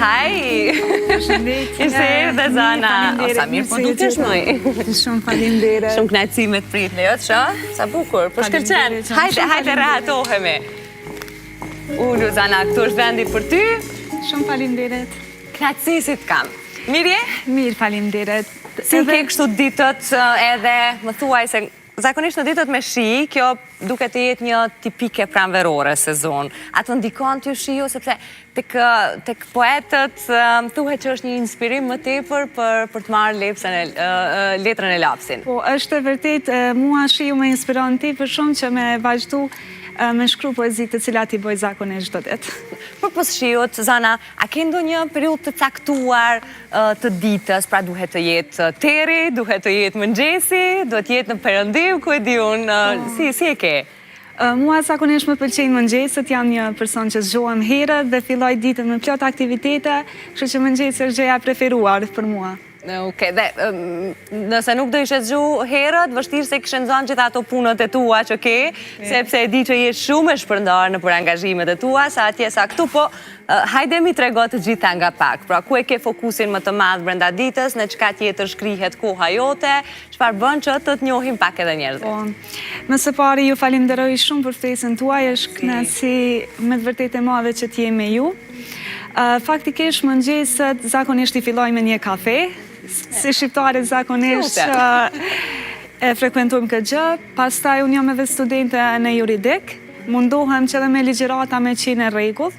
Haj! Ishte dhe Zana. O, sa mirë po dukesh mëj. Shumë faleminderit. Shumë knajtësi me të prit. Jo, që? Sa bukur. Po shkëlqen. Hajde rahatohemi. Ulu, Zana, këtu është vendi për ty. Shumë faleminderit. Knajtësi si të kam. Mirje? Mirë, faleminderit. Si ke kështu ditët edhe më thuaj se zakonisht në ditët me shi, kjo duke të jetë një tipike pranverore sezon. A të ndikon t'ju shiu, sepse tek poetët thuhet që është një inspirim më tepër për të marrë letrën e lapsin. Po, është e vërtet, mua shiu me inspiron tepër shumë që me vazhdu me shkru poezi të cilat i boj zakonisht çdo ditë. Për pas shiut, Zana, a ke ndonjë periudhë të caktuar të ditës, pra duhet të jetë teri, duhet të jetë mëngjesi, duhet të jetë në perëndim, ku e di unë, si e ke? Mua zakonisht më pëlqejnë mëngjeset, jam një person që zgjohem herët dhe filloj ditën me plot aktivitete, kështu që mëngjesi është gjëja preferuar për mua. Okej, dhe nëse nuk do ishe zgju herët, vështirë se kishe nxënë gjitha ato punët e tua që ke, sepse e di që je shumë e shpërndar në për angazhimet e tua, sa atje sa këtu, po hajde mi trego të gjitha nga pak. Pra, ku e ke fokusin më të madh brenda ditës, në çka tjetër shkrihet koha jote, çfarë bën që të njohim pak edhe njerëzit? Po, më së pari ju falenderoj shumë për ftesën tuaj, është kënaqësi me të vërtetë e madhe që t'jem me ju. Faktikisht mëngjeset zakonisht i filloj me një kafe, si shqiptarit zakonisht e frekuentojmë këtë gjë, pastaj unë jam edhe studente në juridik, mundohem që edhe me ligjërata me qenë në rregull,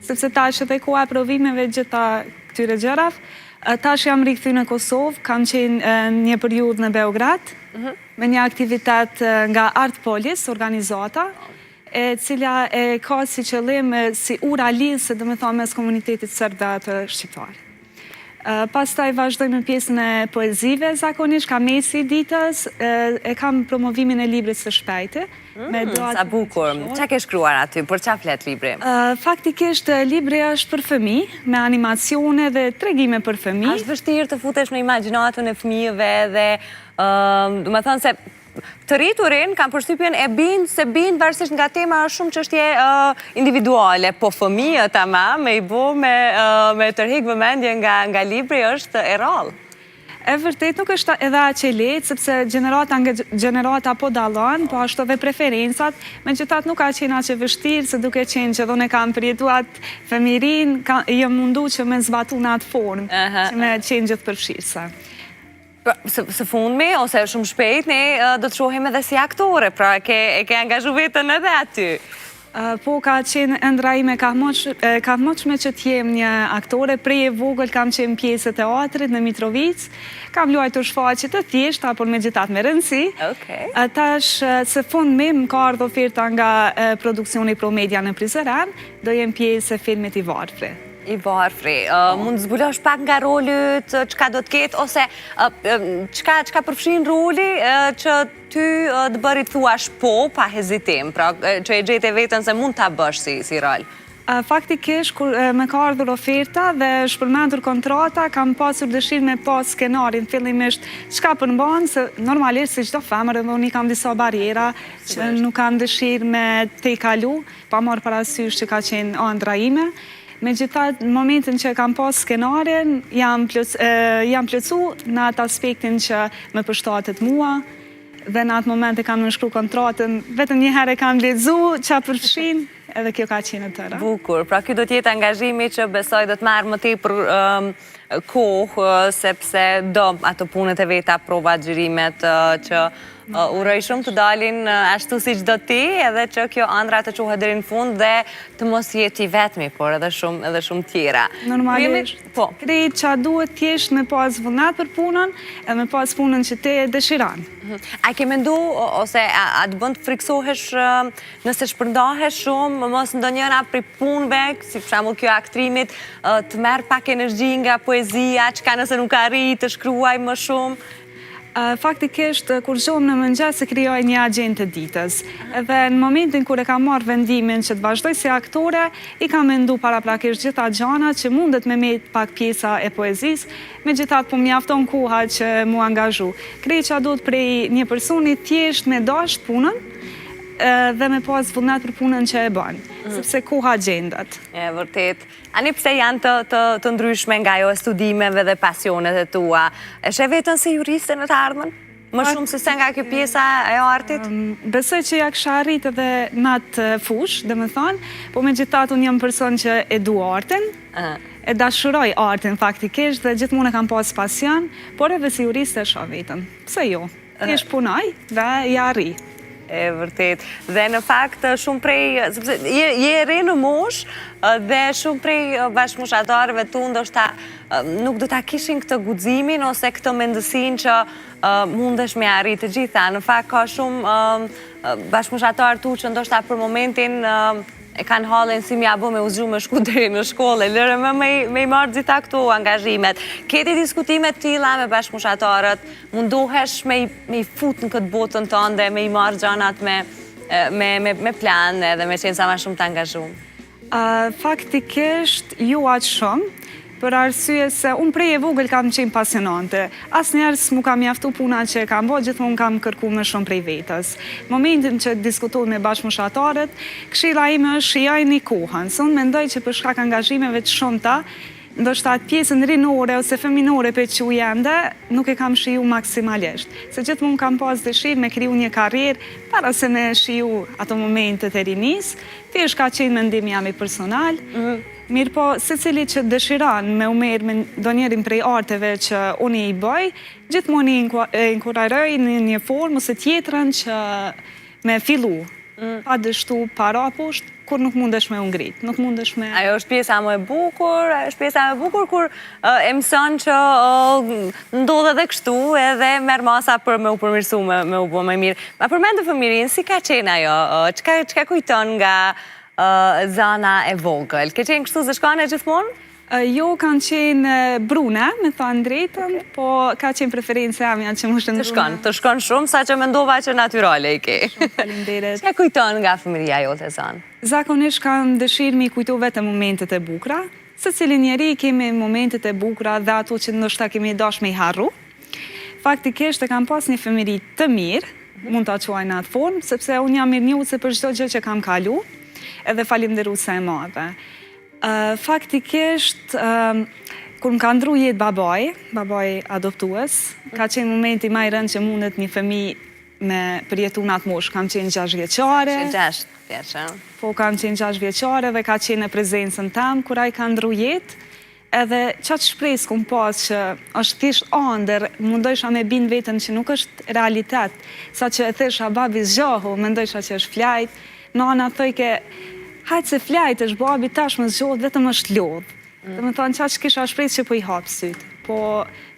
sepse tash edhe koha e provimeve gjitha këtyre gjërave. Tash jam rikthyer në Kosovë, kam qenë një periudhë në Beograd, me një aktivitet nga Art Polis, organizata, e cila e ka si qëllim si ura lidhëse, domethënë mes komunitetit serb dhe atë shqiptar. Pastaj vazhdoj me pjesën e poezive zakonisht, ka mesi ditës, e kam promovimin e librit së shpejti. Sa bukur. Çka ke shkruar aty? Për çfarë flet libri? Faktikisht libri është për fëmijë, me animacione dhe tregime për fëmijë. Është vështirë të futesh në imagjinatën e fëmijëve dhe domethënë se të rriturin kam përshtypjen e bind varësisht nga tema është shumë çështje individuale, po fëmijët ama me i bo me tërheq vëmendje nga libri është e rrallë. E vërtet nuk është edhe aq e lehtë, sepse gjenerata nga gjenerata po dallon, po ashtu edhe preferencat, megjithatë nuk ka qenë aq e vështirë, se duke qenë që unë kam përjetuar fëmijërinë, jam mundu që me zbatu në atë formë, që me qenë gjithëpërfshirëse. Së fundmi, ose shumë shpejt, ne do të shohim edhe si aktore, pra e ke angazhu vetën edhe aty. Po, ka qenë ëndra ime ka moqme që t'jem një aktore, prej e vogël kam qenë pjesë e teatrit në Mitrovic, kam luajtur shfaqje të thjeshta, por megjithatë me rëndësi. Tash, së fundmi, më ka ardhur oferta nga produksioni Promedia në Prizren, do jem pjesë e filmit I Varfri. I Varfri. Mund të zbulosh pak nga rolit, çka do të ketë, ose çka përfshin roli që ty të bëri të thuash po, pa hezitim, pra që e gjete vetën se mund ta bësh si rol? Faktikisht, kur me ka ardhur oferta dhe shpërmendur kontrata, kam pasur dëshirë me pas skenarin fillimisht çka përmban, se normalisht si çdo femër edhe unë kam disa barjera që nuk kam dëshirë me te I kalu, pa marrë parasysh që ka qenë ëndra ime. Megjithatë, në momentin që kam pas skenarin, jam plotsu në atë aspektin që më përshtatet mua, dhe në atë moment e kam nënshkru kontratën, vetëm një herë kam lexu çfarë përfshin, edhe kjo ka qenë e tëra. Bukur, pra ky do të jetë angazhimi që besoj do të marrë më tepër kohë, sepse do ato punët e veta, provat, xhirimet që uroj shumë të dalin ashtu siç do ti, edhe që kjo ëndra të quhet deri në fund dhe të mos jetë I vetmi, por edhe shumë tjera. Normalisht. Po. Krejt që duhet thjesht me pas vullnet për punën, edhe me pas punën që te dëshiron. A ke mendu, ose a të bën të friksohesh nëse shpërndahesh shumë, mos ndonjëra prej punëve, si për shembull kjo aktrimit, të merr pak energji nga poezia, çka nëse nuk arri të shkruaj më shumë? Faktikisht, kur zgjohem në mëngjes se krijoj një agjendë të ditës. Edhe në momentin kur e kam marrë vendimin që të vazhdoj si aktore, I kam mendu paraprakisht gjitha gjanat që mundet me met pak pjesa e poezisë, megjithatë po mjafton koha që mu angazhu. Krejt që duhet prej një personi thjesht me dash punën, dhe me pas vullnet për punën që e bën, sepse koha gjendet. E vërtet. Ani pse janë të ndryshme nga jo studimeve dhe pasionet e tua? E sheh veten si juriste në të ardhmen? Më shumë se nga kjo pjesa e artit? Besoj që ja kisha arrit edhe në atë fush, dhe më thonë, po me gjithat unë jam person që e du artin, e dashuroj artin faktikisht dhe gjithmonë e kam pas pasion, por edhe si juriste e shoh vetëm. Pse jo? Thjesht punoj dhe ja arri. E vërtet. Dhe në fakt shumë prej, sepse je re në mosh dhe shumë prej bashkëmoshatarëve tu ndoshta nuk do ta kishin këtë guximin ose këtë mendësinë që mundesh me arrit të gjitha. Në fakt ka shumë bashkëmoshatarë tu që ndoshta për momentin e kanë hallin si mja bë me uzgju me shku deri në shkollë, lërë me i marrë gjitha këtu angazhimet. Keti diskutimet tilla me bashkëmoshatarët, mundohesh me i fut në këtë botën tënde, me i marrë gjanat me plan edhe me qenë sa ma shumë të angazhum? Faktikisht, ju atë shumë, për arsye se unë prej e vogël kam qenë pasionante. Asnjëherë s'mu kam mjaftu puna që e kam bërë, gjithmonë kam kërku më shumë prej vetës. Momentin që diskutoj me bashkëmoshatarët, këshilla ime është shijojni kohën. Se unë mendoj që për shkak angazhimeve të shumta, ndoshta atë pjesën rinore ose feminore për që ende, nuk e kam shiju maksimalisht. Se gjithmonë kam pas dëshirë me kriju një karrierë para se me shiju ato momentet e rinis, thjesht ka qenë mendim jam i personal. Mirë po, se cili që dëshiran me umerë me donjerin prej arteve që unë i bëj, gjithmonë e inkurajroj në një formë ose tjetrën që me fillu. Pa dështu, pa rapusht, kur nuk mundesh me ungrit, nuk mundesh me... Ajo është pjesa më e bukur, kur e mëson që ndodhe dhe kështu edhe merr masa për me u përmirësu, me u bë më mirë. Ma përmendë fëmirin, si ka qenë ajo? Çka kujton nga zana e vogël? Ke qenë kështu zëshkane gjithmonë? Jo, kanë qenë brune, me thonë drejtën, po ka qenë preferencë e amja që më shëndruna. Të shkon shumë, sa që mendova që natyrale i ke. Shumë faleminderit. Çka kujton nga fëmijëria jote zanë? Zakonisht kam dëshirë mi kujtu vetëm momentet e bukura, se cili njeri kemi momentet e bukura dhe ato që ndoshta kemi dash me i harru. Faktikisht e kam pas një fëmijëri të mirë, mund ta quaj në atë formë, sepse unë jam mirënjohuse për çdo gjë që kam kalu, edhe falimnderuese e madhe. Faktikisht, kur më ka ndru jetë babaj adoptues, ka qenë momenti ma i rënd që mundet një fëmijë me përjetu në atë moshë. Kam qenë 6 vjeqare. 6 vjeqare. Po, kam qenë 6 vjeqare dhe ka qenë në prezencën tam, kur ai ka ndru jetë. Edhe qatë shpresë kum pas që është thjesht ëndër, mundojsha me bind vetën që nuk është realitet. Sa që e thesha babi zgjohu, mendojsha që është flajt. Nana thojke, hajtë se flajt është babi tash më zgjohet, vetëm është lodhë. Dhe më thonë qatë që kisha shpresë që po i hapë sytë. Po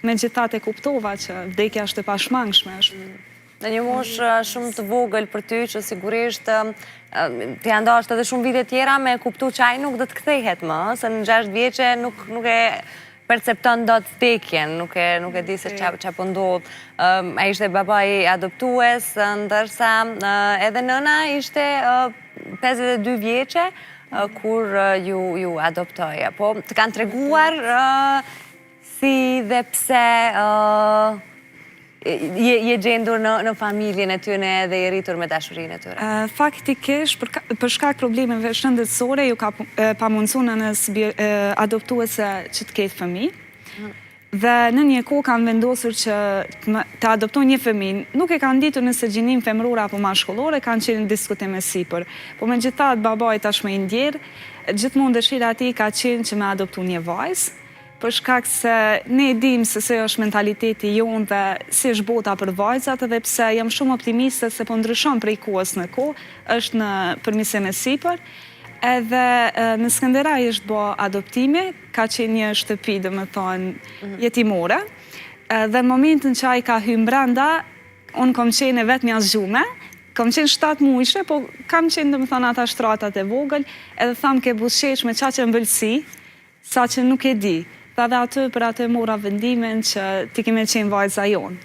me gjithat e kuptova që vdekja është e pashmangshme. Në një mosh shumë të vogël për ty që sigurisht të janë dashtë edhe shumë vite tjera me kuptu që ai nuk do të kthehet më, se në 6 vjeqe nuk e percepton do të vdekjen, nuk e di se qa po ndodh. A ishte babai adoptues, ndërsa edhe nëna ishte 52 vjeqe kur ju adoptoja. Po të kanë treguar si dhe pse je gjendur në familjen e tyne dhe je rritur me dashurinë e tyre? Faktikisht, për shkak problemeve shëndetësore, ju ka pamundësu nënës adoptuese që të ketë fëmijë. Dhe në një kohë kanë vendosur që të adoptoj një fëmijë. Nuk e kanë ditur nëse gjinim femrore apo mashkullore, kanë qenë diskutime sipër. Po megjithatë babai tashmë i ndjerë, gjithmonë dëshira e tij ka qenë që me adoptu një vajzë, për shkak se ne dim se është mentaliteti jonë dhe si është bota për vajzat, edhe pse jam shumë optimiste se po ndryshon prej kohës në kohë, është në përmirësim e sipër. Edhe në Skënderaj është bo adoptimi, ka qenë një shtëpi, dhe më thonë, jetimore. Dhe në momentin që ai ka hyrë brenda, unë kom qenë vetë një zgjume, kom qenë 7 muajshe, po kam qenë, dhe më thonë, ata shtratat e vogël, edhe thamë ke bushesh me qa që mbëlsi, sa që nuk e di. Dhe aty për atë mora vendimin që ti kime qenë vajza jonë.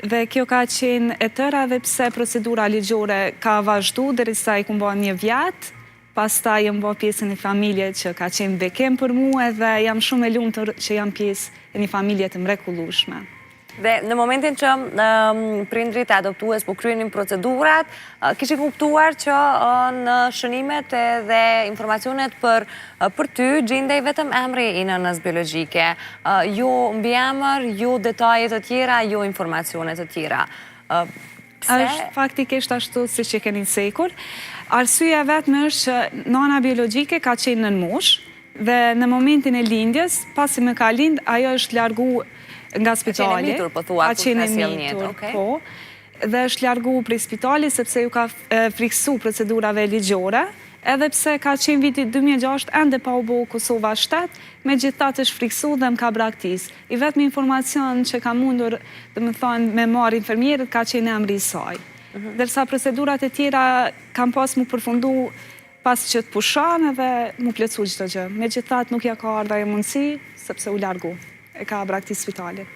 Dhe kjo ka qenë e tëra dhe pse procedura ligjore ka vazhdu derisa i kumë bërë një vjetë, pastaj jam bërë pjesën e familje që ka qenë bekem për mu edhe jam shumë e lumtur që jam pjesë e një familje të mrekullueshme. Dhe në momentin që prindrit e adoptues po kryenin procedurat, kishin kuptuar që në shënimet dhe informacionet për ty gjendej vetëm emri i nënës biologjike, jo mbiemër, jo detajet të tjera, jo informacionet të tjera. Është faktikisht ashtu si që keni sekur. Arsyeja vetëm është që nëna biologjike ka qenë nën moshë dhe në momentin e lindjes, pasi më ka lind, ajo është largu nga spitali. Ka qenë mitur, po thua, kur ka sjell njetë, okej. Po, dhe është largu prej spitali sepse ju ka friksu procedurave ligjore, edhe pse ka qenë viti 2006, ende pa u bo Kosova 7, me gjithat është friksu dhe më ka braktis. I vetëm informacion që ka mundur, dhe më thonë, me marrë infermierët, ka qenë emri i saj. Dërsa procedurat e tjera kam pas mu përfundu pas që të pushan edhe mu plecu gjithë gjë. Me gjithat nuk ja ka ardha e mundësi, sepse u largu. E ka braktis spitali.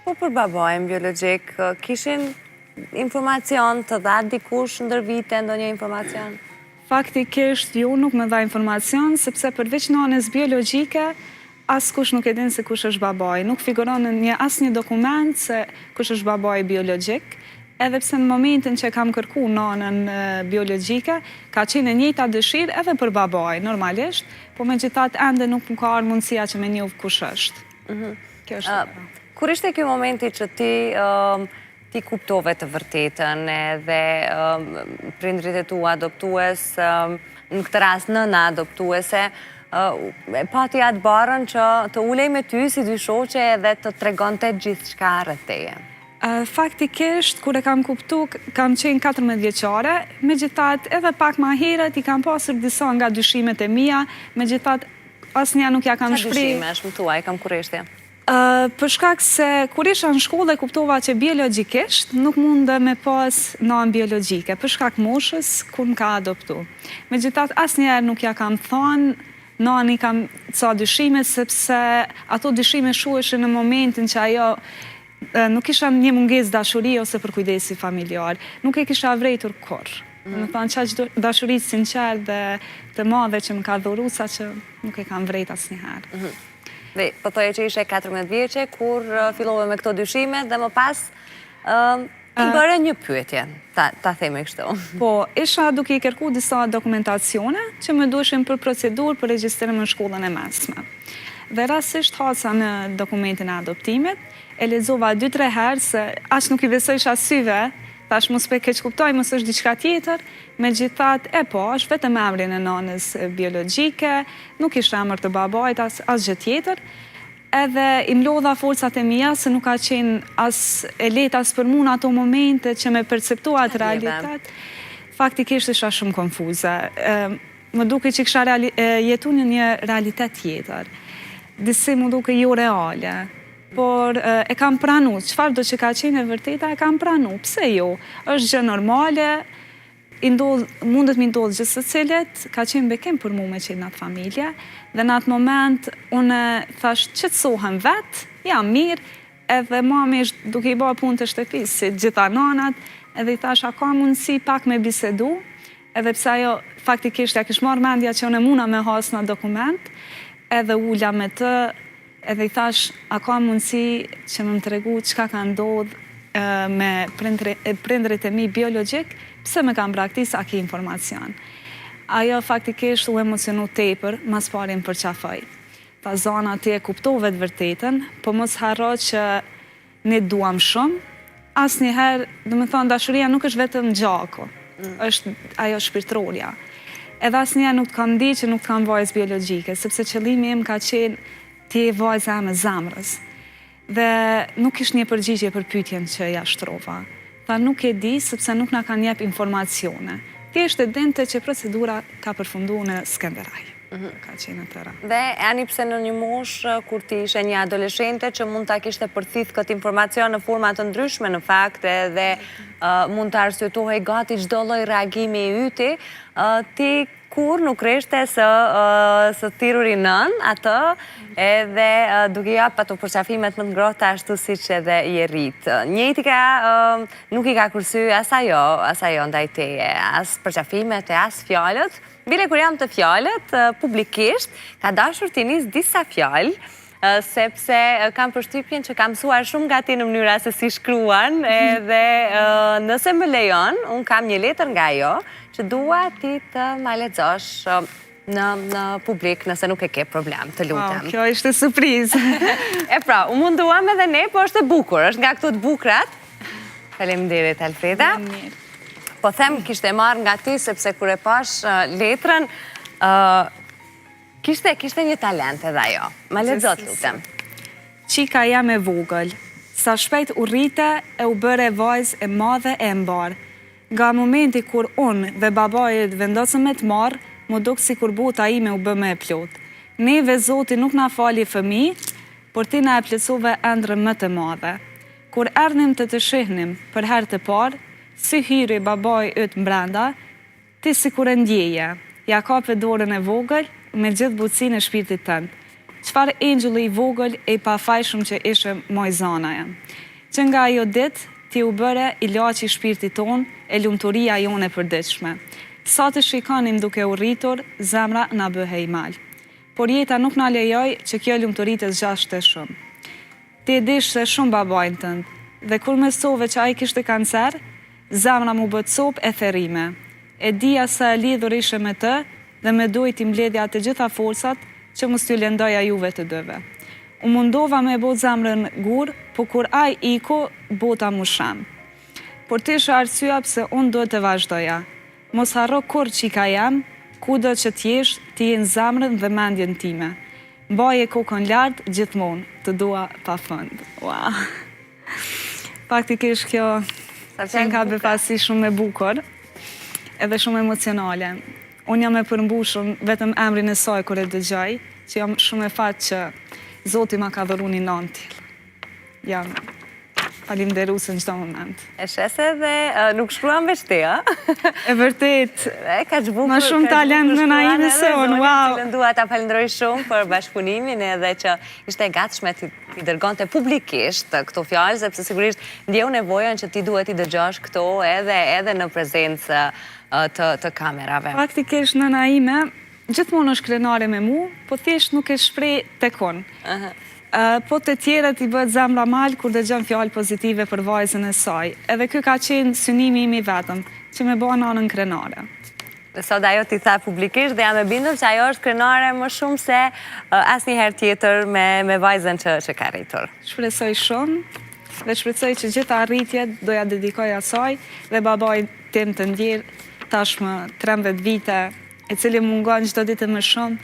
Po për babajnë biologjik, kishin informacion të dha dikush ndër vite, ndonjë informacion? Faktikisht ju nuk me dha informacion, sepse përveç nënës biologjike, askush nuk e din se kush është babaj. Nuk figuron në asnjë dokument se kush është babaj biologjik, edhe pse në momentin që kam kërku nënën biologjike, ka qenë e njëjta dëshirë edhe për babaj, normalisht, po me gjithat ende nuk më ka ardhur mundësia që me njoh kush është. Kjo është. Kur ishte ky momenti që ti kuptove të vërtetën dhe prindrit e tua adoptues, në këtë rast nëna adoptuese, pati atë barën që të ulej me ty si dy shoqe dhe të tregonte gjithçka rreth teje? Faktikisht, kur e kam kuptu, kam qenë 14 vjeqare, me gjithat edhe pak ma herët i kam pasur disa nga dyshimet e mia, me gjithat asnjëa nuk ja kam shpri. Qa dyshime është më tuaj, kam kureshtja? Për shkak se kur isha në shkollë e kuptova që biologjikisht nuk mundë me pas nënë biologjike, për shkak moshës kur më ka adoptu. Megjithatë, asnjëherë nuk ja kam thonë, nëni kam ca dyshime, sepse ato dyshime shuheshin në momentin që ajo nuk kisha një mungesë dashuri ose për kujdesi familjar. Nuk e kisha vrejtur kurrë. Më thonë qaq dashurit sinqer dhe të madhe që më ka dhuru, sa që nuk e kam vrejt asnjëherë. Dhe po thoje që ishe 14 vjeqe, kur fillove me këto dyshime dhe më pas i bëre një pyetje, ta themi kështu. Po, isha duke i kërku disa dokumentacione që më duheshin për procedur për regjistrim në shkollën e mesme. Dhe rastisht haca në dokumentin e adoptimit, e lexova 2-3 herë se aq nuk i besojsha syve, tash mos pe keq kuptoj, mos është diçka tjetër, megjithatë është vetëm emrin e nënës biologjike, nuk ishte emër të babait asgjë tjetër. Edhe i mlodha forcat e mia se nuk ka qenë as e lehtë as për mua në ato momente që me perceptua atë realitet. Faktikisht isha shumë konfuze. Më duke që kisha jetu një realitet tjetër. Disi më duke jo reale. Por e kam pranu, çfarë do që ka qenë e vërteta, e kam pranu. Pse jo? Është gjë normale, mundet mi ndodhë gjithë së cilet, ka qenë bekim për mu me qenë në atë familje, dhe në atë moment, unë thash qetësohem vetë, jam mirë, edhe mami është duke i bërë punë të shtëpisë, si gjitha nanat, edhe i thash, a ka mundësi pak me bisedu, edhe pse ajo faktikisht ja kish marrë mendja që unë muna me hasë në dokument, edhe ulla me të, edhe i thash, a ka mundësi që më tregu çka ka ndodhë me prindrit e mi biologjik, pse me kam braktis, a ki informacion. Ajo faktikisht u emocionu tepër, mas parin për qafaj. Ta zona ti e kuptove të vërtetën, po mos harro që ne duam shumë, asnjëherë, do të thonë, dashuria nuk është vetëm gjako, është ajo shpirtërorja. Edhe asnjëherë nuk të kam di që nuk të kam vajzë biologjike, sepse qëllimi im ka qenë ti e vajza me zamrës. Dhe nuk ishtë një përgjigje për pyetjen që ja shtrova. Tha nuk e di, sepse nuk na kanë jep informacione. Thjesht e dinte që procedura ka përfundu në Skënderaj. Ka qenë tëra. Dhe ani pse në një moshë, kur ti ishe një adoleshente që mund ta kishte përthith këtë informacion në forma të ndryshme në fakte dhe mund të arsyetohej gati çdo lloj reagimi i yti, ti kur nuk reshte së thiruri nën atë edhe duke jap ato përqafimet më të ngrohta ashtu siç edhe i rrit. Njëjti nuk i ka kursy as ajo ndaj teje, as përqafimet e as fjalët. Bile kur jam të fjalët, publikisht, ka dashur t'i nis disa fjalë sepse kam përshtypjen që kam mësuar shumë nga ti në mënyra se si shkruan, edhe nëse më lejon, unë kam një letër nga jo, që dua ti të ma lexosh në publik, nëse nuk e ke problem, të lutem. Kjo ishte surprizë. E pra, u munduam edhe ne, po është e bukur, është nga këtu të bukrat. Faleminderit, Alfreda. Po them, kishte marrë nga ti, sepse kur e pash letrën, kishte një talent edhe ajo. Ma lexo, lutem. Qika jam e vogël, sa shpejt u rrite e u bëre vajzë e madhe e mbar. Nga momenti kur unë dhe babajit vendosëm me të marrë, më dukë si kur bota ime u bë me e plot. Neve Zoti nuk na fali fëmi, por ti na e plësove ëndrën më të madhe. Kur erdhnim të shihnim për herë të parë, si hyri babaj yt mbrenda, ti si kur e ndjeje, ja kape dorën e vogël me gjithë butësinë e shpirtit tënd. Çfarë engjulli i vogël e i pafajshëm që ishe Mojzanaja. Që nga ajo ditë, ti u bëre ilaçi i shpirtit ton e lumturia jone e përditshme. Sa të shikonim duke u rritur, zemra na bëhej mal. Por jeta nuk na lejoj që kjo lumturi të zgjashte shumë. Ti e dish se shumë babajnë tënd, dhe kur mësove që ai kishte kancer, zemra mu bët copë e therrime. E dija sa e lidhur ishe me të dhe me dojt i mbledhja të gjitha forcat që mos t'ju lëndoja juve të dëve. U mundova me bot zemrën gur, po kur ai iko, bota mu shem. Por ti shë arsyeja pse unë do të vazhdoja. Mos harro kur qika jam, kudo që t'jesh, ti jenë zemrën dhe mendjen time. Mbaje kokën lartë gjithmonë, të dua pa fund. Wow. Faktikisht kjo qenë ka befasi shumë e bukur, edhe shumë emocionale. Unë jam e përmbushur vetëm emrin e saj kur e dëgjoj, që jam shumë e fat që Zoti ma ka dhuru një nënë tillë. Jam falimderuese në çdo moment. E shese dhe nuk shkruan veç ti, a? E vërtet, Ka që bukur. më shumë talent në na ime se unë, wow. Cilën dua ta falenderoj shumë për bashkëpunimin edhe që ishte e gatshme ti dërgonte publikisht këto fjalë, sepse sigurisht ndjeu nevojën që ti duhet i dëgjosh këto edhe në prezencë të kamerave. Faktikisht nëna ime gjithmonë është krenare me mu, po thjesht nuk e shpreh tek unë. Po të tjerët i bëhet zemra mal kur dëgjon fjalë pozitive për vajzën e saj. Edhe ky ka qenë synimi im i vetëm, që me bëhen anën krenare. Dhe sot ajo ti tha publikisht dhe jam e bindur që ajo është krenare më shumë se asnjëherë tjetër me vajzën që ka rritur. Shpresoj shumë dhe shpresoj që gjitha arritjet doja dedikoj asaj dhe babaj tim të ndjer tashmë 13 vite, e cili mungon çdo ditë më shumë.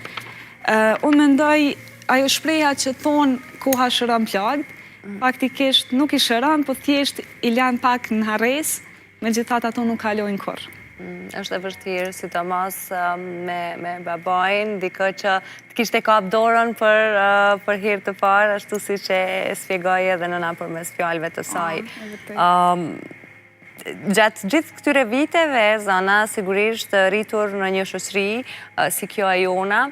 Unë mendoj ajo shpreha që thonë koha shëron plagët, faktikisht nuk i shëron, po thjesht i lën pak në harres, megjithatë ato nuk kalojnë kurrë. Është e vështirë, sidomos me babajnë, dikë që të kishte kap dorën për herë të parë, ashtu si që e sfjegoj edhe nëna përmes fjalëve të saj. Gjatë gjithë këtyre viteve, Zana, sigurisht rritur në një shoqëri si kjo e jona,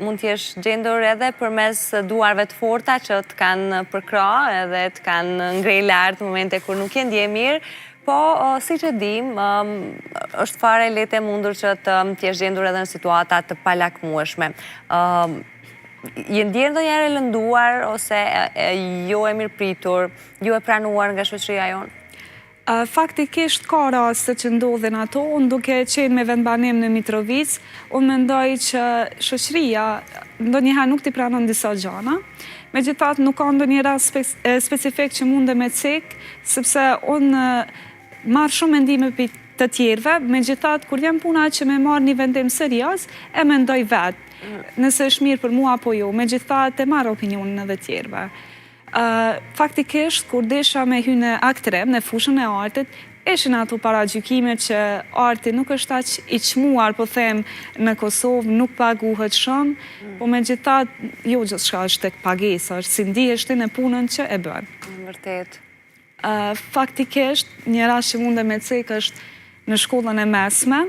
mund t'jesh gjendur edhe përmes duarve të forta që të kanë përkra edhe të kanë ngrej lartë momente kur nuk je ndje mirë, po si që dim, është fare lehtë e mundur që t'jesh gjendur edhe në situata të palakmueshme. Je ndjerë ndonjëherë lënduar ose jo e mirëpritur, jo e pranuar nga shoqëria jonë? Faktikisht ka raste që ndodhin ato, unë duke qenë me vendbanim në Mitrovic, unë mendoj që shoqëria ndonjëherë nuk t'i pranon disa gjëra, megjithatë nuk ka ndonjë rast specifik që mundem me cek, sepse unë marr shumë mendime për të tjerëve, megjithatë kur vjen puna që me marr një vendim serioz, e mendoj vetë, nëse është mirë për mua apo jo, megjithatë e marr opinionin edhe tjerëve. Faktikisht, kur desha me hy në aktrem, në fushën e artit, ishin ato paragjykime që arti nuk është aq i çmuar, po them, në Kosovë, nuk paguhet shumë, po megjithatë, jo gjithçka është tek pagesa, është si ndihesh ti në punën që e bën. Vërtet. Faktikisht, një rast që mundem me cek është në shkollën e mesme,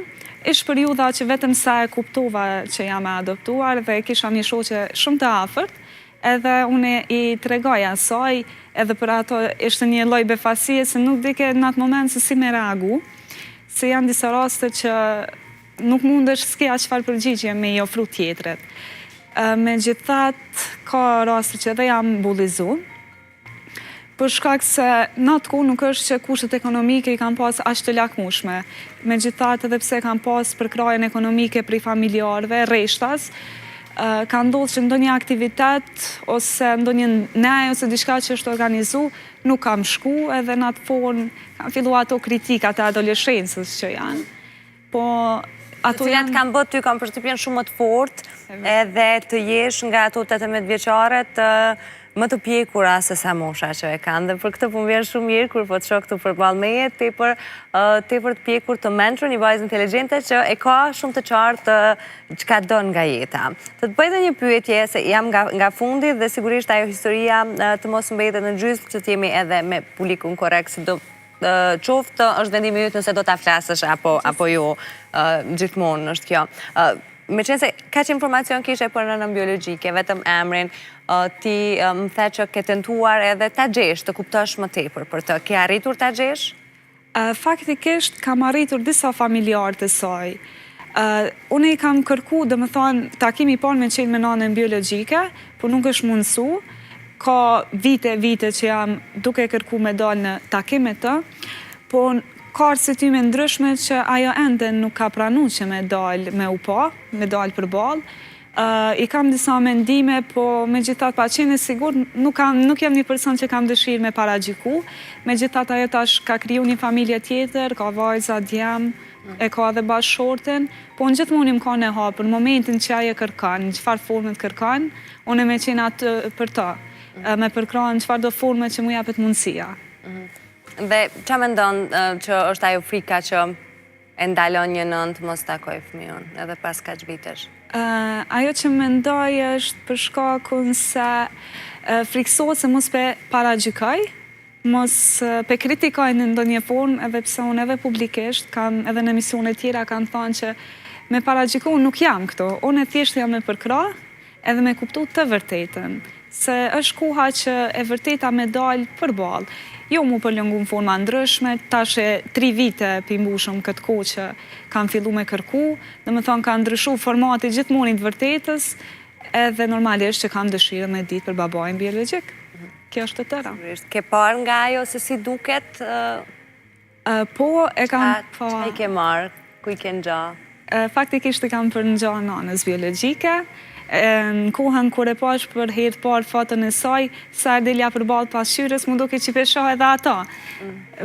ishtë periudha që vetëm sa e kuptova që jam e adoptuar dhe kisha një shoqe shumë të afërt, edhe unë i tregoja asaj, edhe për ato ishte një lloj befasie se nuk dike në atë moment se si me reagu, se janë disa raste që nuk mundesh s'ke as çfarë përgjigje me i ofru tjetrit. Megjithatë, ka raste që edhe jam bullizu, për shkak se në atë kohë nuk është që kushtet ekonomike i kam pas aq të lakmueshme. Megjithatë, edhe pse kam pas përkrahjen ekonomike prej familjarëve, rreshtas, ka ndodhur që ndonjë aktivitet ose ndonjë nej ose diçka që është organizu, nuk kam shku, edhe në atë formë kam filluar ato kritikat e adoleshencës që janë. Po ato cilat kanë bërë ty kanë përshtypjen shumë më të fortë edhe të jesh nga ato 18 vjeçaret më të pjekura se sa mosha që e kanë. Dhe për këtë po më vjen shumë mirë kur po të shoh këtu përballë meje, tepër të pjekur, të mençur, një vajzë inteligjente që e ka shumë të qartë çka don nga jeta. Të bëj edhe një pyetje, se jam nga fundi dhe sigurisht ajo historia të mos mbetet në gjysmë, që të jemi edhe me publikun korrekt, si do qoftë është vendimi yt nëse do ta flasësh apo jo, gjithmonë është kjo. Me qenë se kaq informacion kishe për nënën biologjike, vetëm emrin, ti më the që ke tentuar edhe ta gjesh, të kuptosh më tepër për të. Ke arritur ta gjesh? Faktikisht kam arritur disa familjarë të saj. Unë i kam kërku, dhe më thonë, takimi parë me qenë me nënën biologjike, por nuk është mundësu. Ka vite që jam duke kërku me dalë në takimet të, por ka arsyetime ndryshme që ajo ende nuk ka pranu që me dalë me UPA, me dalë për balë. I kam disa mendime, po me gjithat pa qenë e sigur, nuk jam një person që kam dëshirë me paragjiku. Me gjithat ajo tash ka kriju një familje tjetër, ka vajza, djem, e ka edhe bashkëshorten, po në gjithmonë im ka në hapër, në momentin që ajo kërkan, në qëfar formet kërkan, unë me qenë atë për ta, me përkrahën në qëfar do forme që mu japet mundësia. Dhe që mendon që është ajo frika që e ndalon një nën të mos takoj fëmijën, edhe pas kaq vitesh? Ajo që mendoj është për shkakun se friksohet se mos pe paragjykoj, mos pe kritikoj në ndonjë formë, edhe pse unë edhe publikisht, kam edhe në emisione tjera kanë thënë që me paragjyku nuk jam këto, unë thjesht jam me përkrah, edhe me kuptu të vërtetën, se është koha që e vërteta me dalë për balë. Jo mu përlëngu në forma ndryshme, tash e 3 vite pimbushëm këtë kohë që kam fillu me kërku, dhe më thonë ka ndryshu formati gjithmonë të vërtetës, edhe normalisht që kam dëshirë me ditë për babajnë biologjik. Kjo është të tëra. Ke parë nga ajo se si duket? Po, e kam parë. Qa i ke marë? Ku i ke ngja? Faktikisht e kam për ngja nanës biologjike. Në kohën kur e pash për herë parë foton e saj, sa delja për balë pasqyrës, mu duke që pesha edhe ata.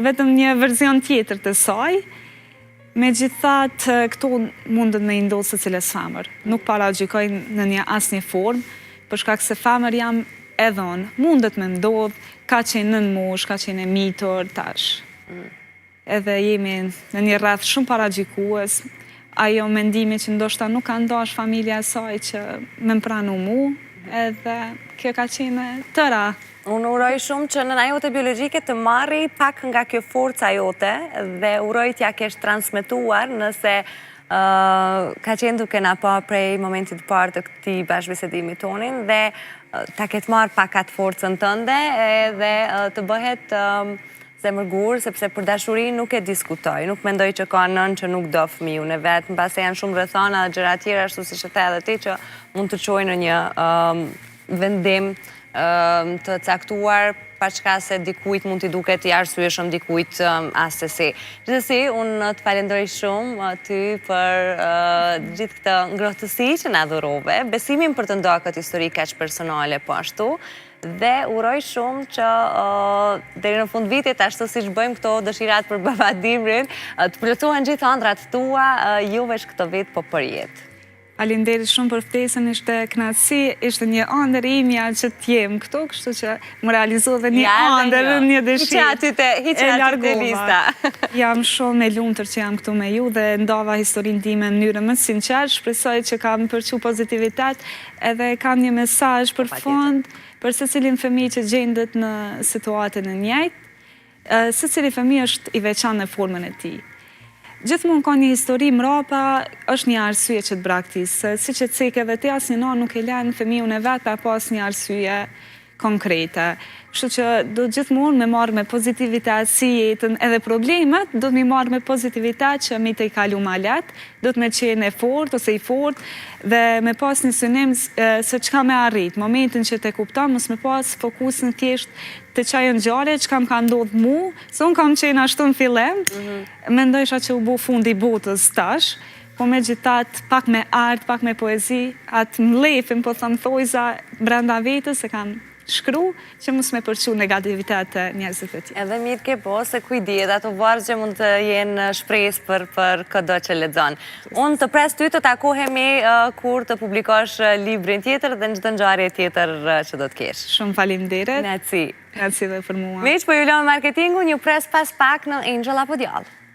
Vetëm një verzion tjetër të saj, me gjithat këto mundet me ndodhë se cilës femër. Nuk paragjykoj në një asnjë formë, për shkak se femër jam edhon, mundet me ndodhë, ka qenë nën mosh, ka qenë e mitur, tash. Edhe jemi në një rreth shumë paragjykues, ajo mendimi që ndoshta nuk ka ndash familja e saj që me më pranu mu, edhe kjo ka qenë tëra. Unë uroj shumë që nëna jote biologjike të marri pak nga kjo forca jote dhe uroj t'ja kesh transmetuar nëse ka qenë duke na pa prej momentit parë të këtij bashkëbisedimi tonin dhe ta ketë marrë pak atë forcën tënde edhe të bëhet zemërgur, sepse për dashuri nuk e diskutoj, nuk mendoj që ka nën që nuk do fëmijën e vetë, mbase janë shumë rrethana dhe gjëra tjera, ashtu siç e the edhe ti, që mund të çojë në një vendim të caktuar, pa çka se dikujt mund t'i duket i arsyeshëm, dikujt as se si. Gjithsesi, unë të falenderoj shumë ty për gjithë këtë ngrohtësi që na dhurove, besimin për të ndoa këtë histori kaq personale po ashtu, dhe uroj shumë që deri në fund vitit, ashtu siç bëjmë këto dëshirat për babadimrin, të plotësohen gjithë ëndrat tua, juve këtë vit po për jetë. Faleminderit shumë për ftesën, ishte kënaqësi, ishte një ëndër imja që t'jem këtu, kështu që më realizove një ëndër, një dëshirë. Hiqe aty te lista. Jam shumë e lumtur që jam këtu me ju dhe ndava historinë time në mënyrë më sinqert, shpresoj që kam përçu pozitivitet edhe kam një mesazh për fund për secilin fëmijë që gjendet në situatën e njëjtë. Secili fëmijë është i veçantë në formën e tij. Gjithmonë ka një histori mrapa, është një arsye që të braktisë. Siç e cek edhe ti, asnjë nanë nuk e lën fëmijën e vet pa pas një arsye konkrete. Kështu që do gjithmonë me marrë me pozitivitet si jetën edhe problemet, do të mi marrë me pozitivitet që mi të i kalu ma letë, do të me qenë e fort ose i fort dhe me pas një synim se qka me arrit. Momentin që te kuptam, mos me pas fokusin thjesht të qajën gjare, që kam ka ndodhë mu, se unë kam qenë ashtu në fillim, mendojsha që u bu fundi botës tash, po me gjithat pak me art, pak me poezi, atë mlefin, po thëmë thojza brenda vetës se kam shkru që mos me përqu negativitet të njerëzit e tjerë. Edhe mirë ke po, se kujdiet, ato vargje mund të jenë shpres për këdo që lexon. Unë të pres ty të takohemi kur të publikosh librin tjetër dhe në gjithë ngjarje tjetër që do të kesh. Shumë faleminderit. Naci. Naci dhe për mua. Miq, po ju lëm marketingu, një pres pas pak në Angel apo Djallë.